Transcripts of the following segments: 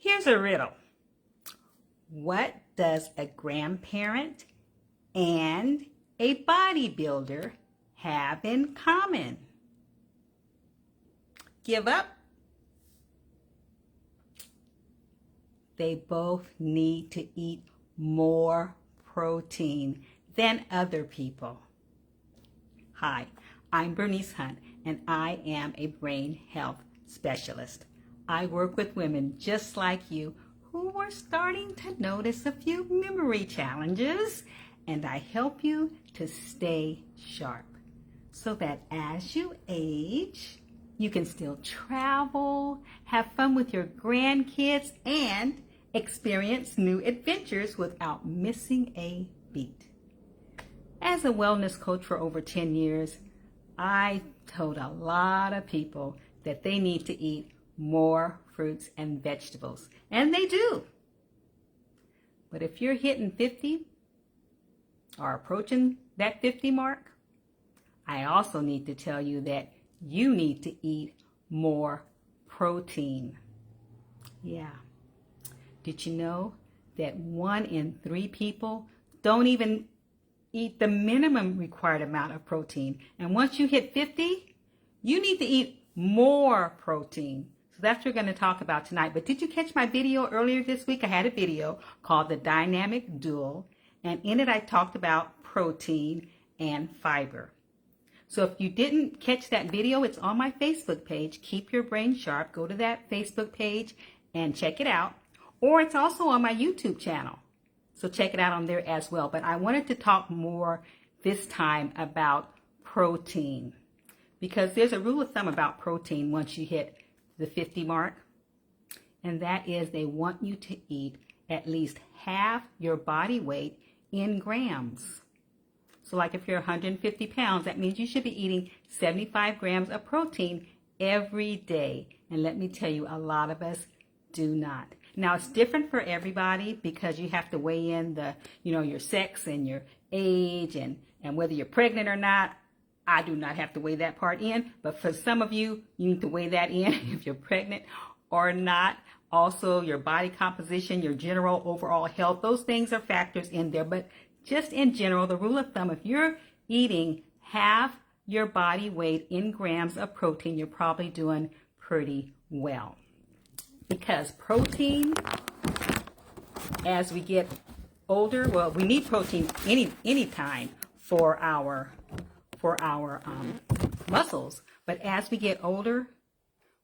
Here's a riddle. What does a grandparent and a bodybuilder have in common? Give up? They both need to eat more protein than other people. Hi, I'm Bernice Hunt, and I am a brain health specialist. I work with women just like you who are starting to notice a few memory challenges, and I help you to stay sharp so that as you age, you can still travel, have fun with your grandkids, and experience new adventures without missing a beat. As a wellness coach for over 10 years, I told a lot of people that they need to eat more fruits and vegetables, and they do. But if you're hitting 50 or approaching that 50 mark, I also need to tell you that you need to eat more protein. Yeah. Did you know that 1 in 3 people don't even eat the minimum required amount of protein? And once you hit 50, you need to eat more protein. So that's what we're going to talk about tonight. But did you catch my video earlier this week? I had a video called The Dynamic Dual, and in it I talked about protein and fiber. So if you didn't catch that video, it's on my Facebook page, Keep Your Brain Sharp. Go to that Facebook page and check it out. Or it's also on my YouTube channel. So check it out on there as well. But I wanted to talk more this time about protein, because there's a rule of thumb about protein once you hit the 50 mark. And that is they want you to eat at least half your body weight in grams. So like if you're 150 pounds, that means you should be eating 75 grams of protein every day. And let me tell you, a lot of us do not. Now it's different for everybody because you have to weigh in your sex and your age and whether you're pregnant or not. I do not have to weigh that part in, but for some of you, you need to weigh that in if you're pregnant or not. Also, your body composition, your general overall health, those things are factors in there. But just in general, the rule of thumb, if you're eating half your body weight in grams of protein, you're probably doing pretty well. Because protein, as we get older, well, we need protein any time for our muscles. But as we get older,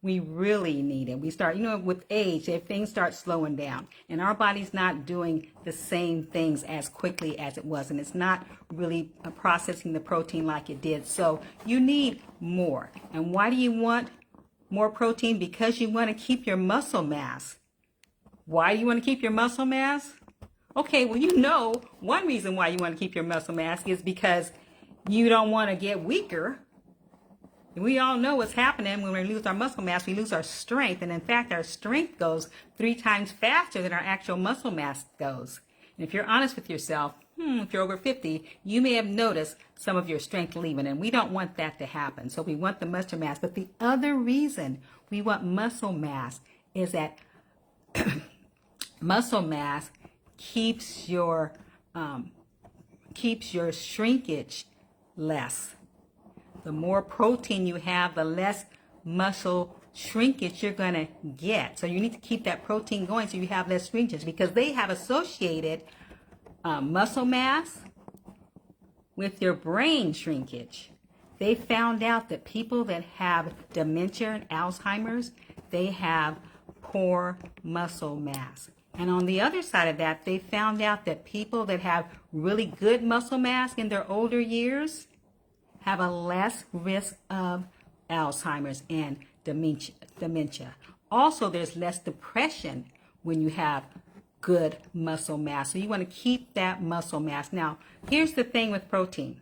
we really need it. We start, with age, if things start slowing down and our body's not doing the same things as quickly as it was, and it's not really processing the protein like it did. So you need more. And why do you want more protein? Because you want to keep your muscle mass. Why do you want to keep your muscle mass? Okay, well, one reason why you want to keep your muscle mass is because you don't want to get weaker. We all know what's happening when we lose our muscle mass. We lose our strength. And in fact, our strength goes 3 times faster than our actual muscle mass goes. And if you're honest with yourself, if you're over 50, you may have noticed some of your strength leaving. And we don't want that to happen. So we want the muscle mass. But the other reason we want muscle mass is that muscle mass keeps your shrinkage less. The more protein you have, the less muscle shrinkage you're going to get. So you need to keep that protein going so you have less shrinkage, because they have associated muscle mass with your brain shrinkage. They found out that people that have dementia and Alzheimer's, they have poor muscle mass. And on the other side of that, they found out that people that have really good muscle mass in their older years have a less risk of Alzheimer's and dementia. Also, there's less depression when you have good muscle mass. So you want to keep that muscle mass. Now, here's the thing with protein.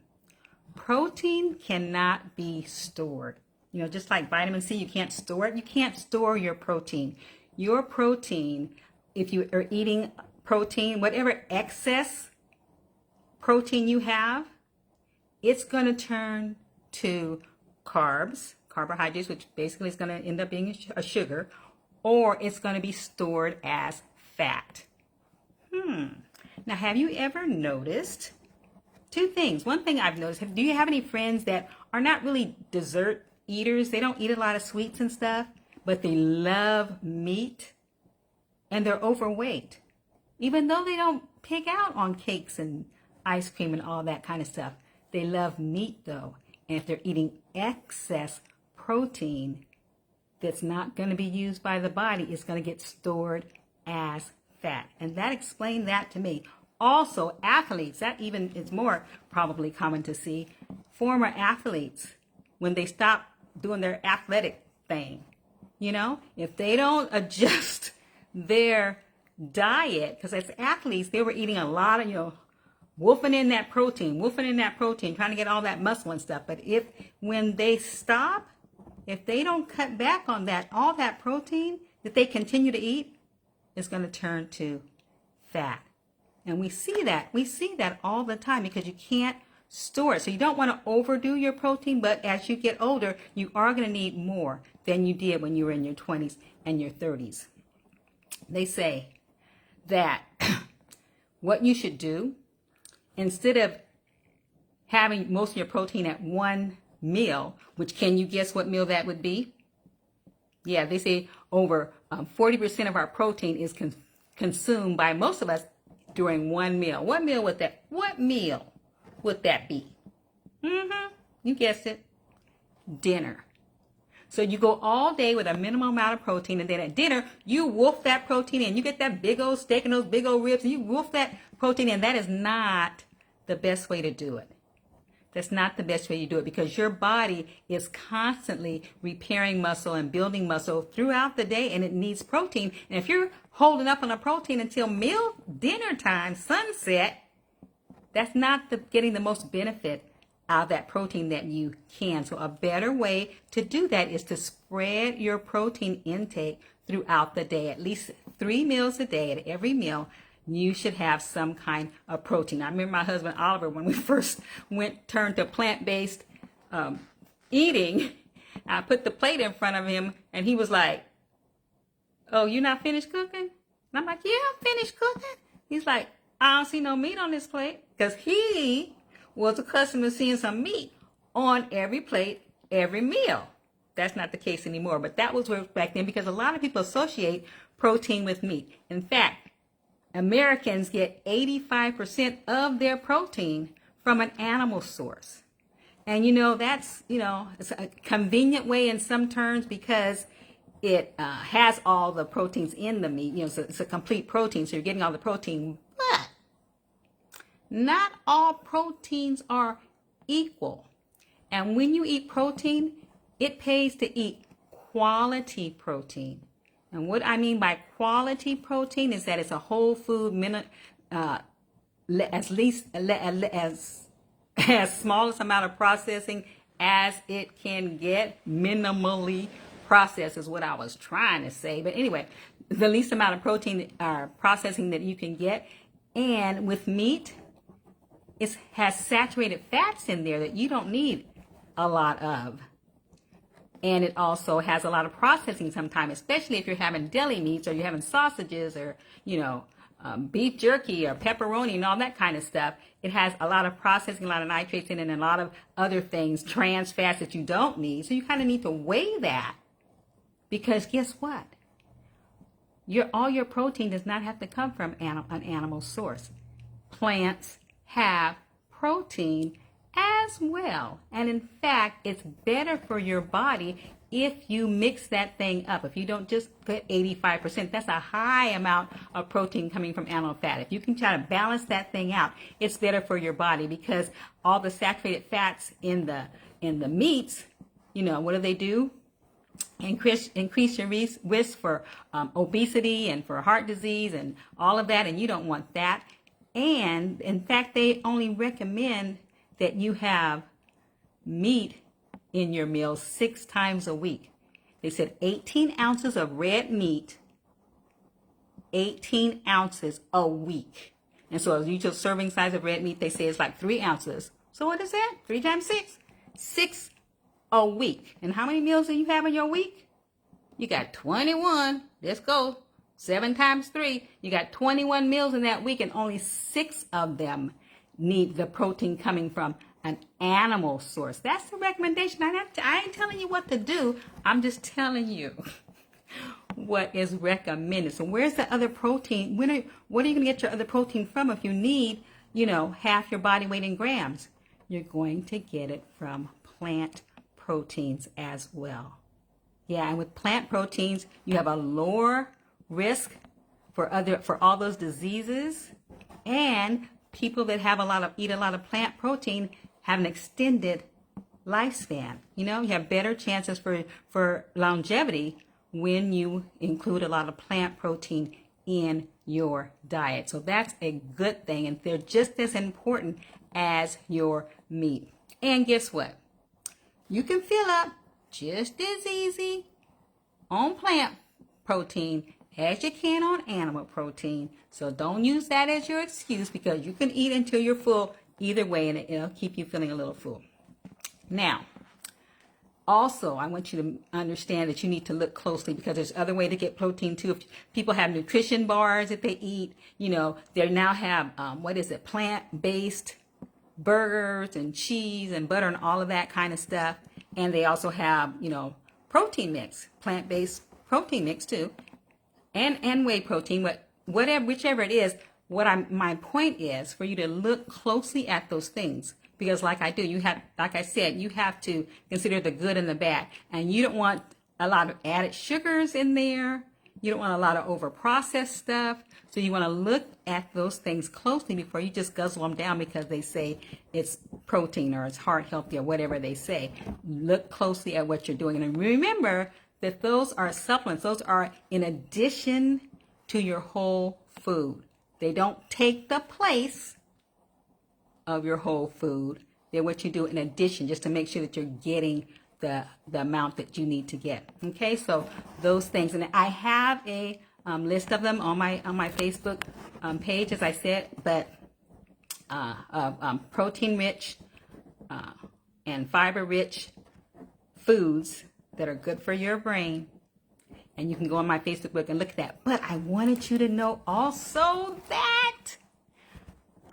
Protein cannot be stored. Just like vitamin C, you can't store it. You can't store your protein. Your protein, if you are eating protein, whatever excess protein you have, it's going to turn to carbohydrates, which basically is going to end up being a sugar, or it's going to be stored as fat. Now, have you ever noticed two things? One thing I've noticed, do you have any friends that are not really dessert eaters? They don't eat a lot of sweets and stuff, but they love meat and they're overweight. Even though they don't pig out on cakes and ice cream and all that kind of stuff. They love meat though. And if they're eating excess protein that's not going to be used by the body, it's going to get stored as fat. And that explained that to me. Also, athletes, that even is more probably common to see. Former athletes, when they stop doing their athletic thing, if they don't adjust their diet, because as athletes, they were eating a lot of, wolfing in that protein, trying to get all that muscle and stuff. But when they stop, if they don't cut back on that, all that protein that they continue to eat is going to turn to fat. And we see that all the time because you can't store it. So you don't want to overdo your protein, but as you get older, you are going to need more than you did when you were in your 20s and your 30s. They say that what you should do, instead of having most of your protein at one meal, which can you guess what meal that would be? Yeah, they say over 40% of our protein is consumed by most of us during one meal. What meal would that be? You guessed it. Dinner. So you go all day with a minimal amount of protein, and then at dinner, you wolf that protein in. You get that big old steak and those big old ribs, and you wolf that protein in. That is not the best way to do it. That's not the best way to do it because your body is constantly repairing muscle and building muscle throughout the day, and it needs protein. And if you're holding up on a protein until dinner time, sunset, that's not getting the most benefit out of that protein that you can. So a better way to do that is to spread your protein intake throughout the day. At least 3 meals a day. At every meal, you should have some kind of protein. I remember my husband Oliver, when we first turned to plant-based eating, I put the plate in front of him and he was like, "Oh, you not finished cooking?" And I'm like, "Yeah, I'm finished cooking." He's like, "I don't see no meat on this plate," because he was accustomed to seeing some meat on every plate, every meal. That's not the case anymore, but that was back then because a lot of people associate protein with meat. In fact, Americans get 85% of their protein from an animal source. And that's, it's a convenient way in some terms because it has all the proteins in the meat. So it's a complete protein, so you're getting all the protein. But not all proteins are equal. And when you eat protein, it pays to eat quality protein. And what I mean by quality protein is that it's a whole food, as smallest amount of processing as it can get. Minimally processed is what I was trying to say. But anyway, the least amount of protein processing that you can get. And with meat, it has saturated fats in there that you don't need a lot of. And it also has a lot of processing sometimes, especially if you're having deli meats or you're having sausages or, beef jerky or pepperoni and all that kind of stuff. It has a lot of processing, a lot of nitrates in it, and a lot of other things, trans fats that you don't need. So you kind of need to weigh that because guess what? All your protein does not have to come from an animal source. Plants have protein as well. And in fact, it's better for your body if you mix that thing up. If you don't just put 85%, that's a high amount of protein coming from animal fat. If you can try to balance that thing out, it's better for your body because all the saturated fats in the meats, what do? Increase your risk for obesity and for heart disease and all of that, and you don't want that. And in fact, they only recommend that you have meat in your meals 6 times a week. They said 18 ounces of red meat, 18 ounces a week. And so the usual serving size of red meat, they say is like 3 ounces. So what is that? 3 times 6? 6 a week. And how many meals do you have in your week? You got 21. let's go. 7 times 3. You got 21 meals in that week, and only 6 of them need the protein coming from an animal source. That's the recommendation. I ain't telling you what to do. I'm just telling you what is recommended. So where's the other protein? What are you going to get your other protein from if you need, half your body weight in grams? You're going to get it from plant proteins as well. Yeah, and with plant proteins, you have a lower risk for all those diseases, and people that eat a lot of plant protein have an extended lifespan. You have better chances for longevity when you include a lot of plant protein in your diet. So that's a good thing, and they're just as important as your meat. And guess what? You can fill up just as easy on plant protein as you can on animal protein. So don't use that as your excuse, because you can eat until you're full either way, and it'll keep you feeling a little full. Now, also, I want you to understand that you need to look closely, because there's other way to get protein too. If people have nutrition bars that they eat, they now have, plant-based burgers and cheese and butter and all of that kind of stuff. And they also have, protein mix, plant-based protein mix too, and whey protein, whichever it is. My point is for you to look closely at those things, because like I said, you have to consider the good and the bad, and you don't want a lot of added sugars in there. You don't want a lot of over-processed stuff. So you want to look at those things closely before you just guzzle them down because they say it's protein or it's heart healthy or whatever they say. Look closely at what you're doing. And remember that those are supplements. Those are in addition to your whole food. They don't take the place of your whole food. They're what you do in addition, just to make sure that you're getting the amount that you need to get. Okay, so those things. And I have a list of them on my Facebook page, as I said, but protein-rich and fiber-rich foods that are good for your brain. And you can go on my Facebook book and look at that. But I wanted you to know also that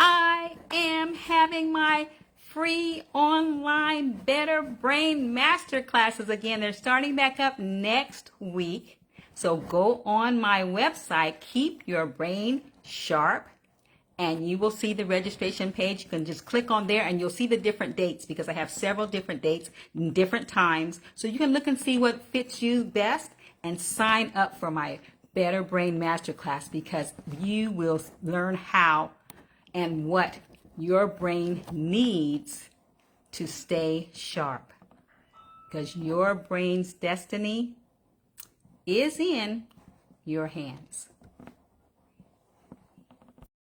I am having my free online Better Brain Masterclasses again. They're starting back up next week. So go on my website, Keep Your Brain Sharp, and you will see the registration page. You can just click on there and you'll see the different dates, because I have several different dates, different times. So you can look and see what fits you best and sign up for my Better Brain Masterclass, because you will learn how and what your brain needs to stay sharp, because your brain's destiny is in your hands.